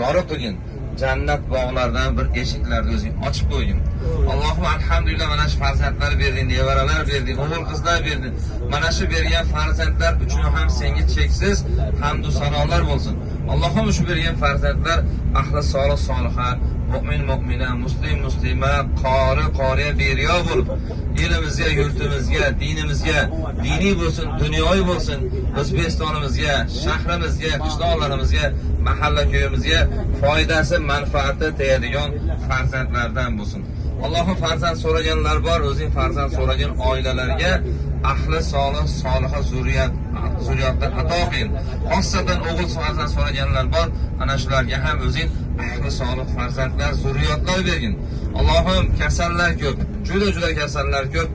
Yorug' qilgin. Jannat bog'laridan bir eshiklarni o'zing ochib qo'ygin. Allohum alhamdulillah mana shu farzandlar berding, nevaralar berding, o'g'il qizlar berding. Mana shu bergan farzandlar uchun ham senga cheksiz hamd va sanolar bo'lsin. Allohum shu bergan farzandlar ahli solih soliha, mu'min mu'mina, muslim muslima, qori qoriya beriyo bo'lib, elimizga, yurtimizga, dinimizga, diniy bo'lsin, dunyoviy bo'lsin, O'zbekistonimizga, shahrimizga, qishloqlarimizga, mahalla ko'yimizga foydasi, manfaati tegadigan farzandlardan bo'lsin. Allohim farzand so'raganlar bor, o'zing farzand so'ragan oilalarga ahli solih soliha zurriyatdan ato qilgin. Xosatan o'g'il farzand so'raganlar bor, ana shularga ham o'zing ahli solih farzandlar, zurriyatlar bergin. Allohim kasallar ko'p, juda kasallar ko'p.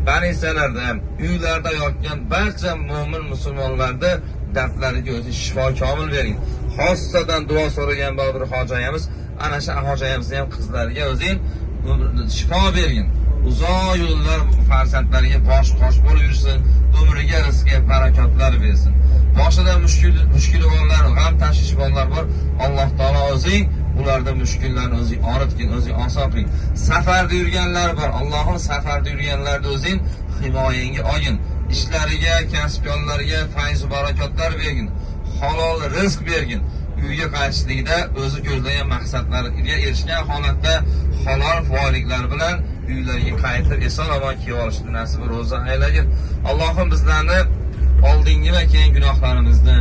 Banisalarda, uylarda yotgan barcha mu'min musulmonlarda dardlariga o'zi shifo komil bering. Xosatan duo so'ragan bir hojayamiz, ana shu hojayamizning ham qizlariga o'zing shifo bergin. Uzoq yo'llar farzandlariga bosh bo'lib yursin, umriga rizqi barakotlar bersin. Boshida mushkul bo'lganlar, g'am tashvish bo'lganlar bor. Alloh taolo o'zing ularda mushkullarni o'zing oritgin, o'zing oson qiling. Safarda yurganlar bor. Allohim safarda yurganlarni o'zing himoyangga olgin. Ishlariga, kasbkorlariga fayz va barakotlar bergin. Halol rizq bergin. Uyga qaytishlikda o'zi ko'zlagan maqsadlariga erishgan holatda halol foydalar bilan uylariga qaytib eson-omon kelib olishni nasib ro'za aylagin. Allohim bizlarni oldingi va keyingi gunohlarimizni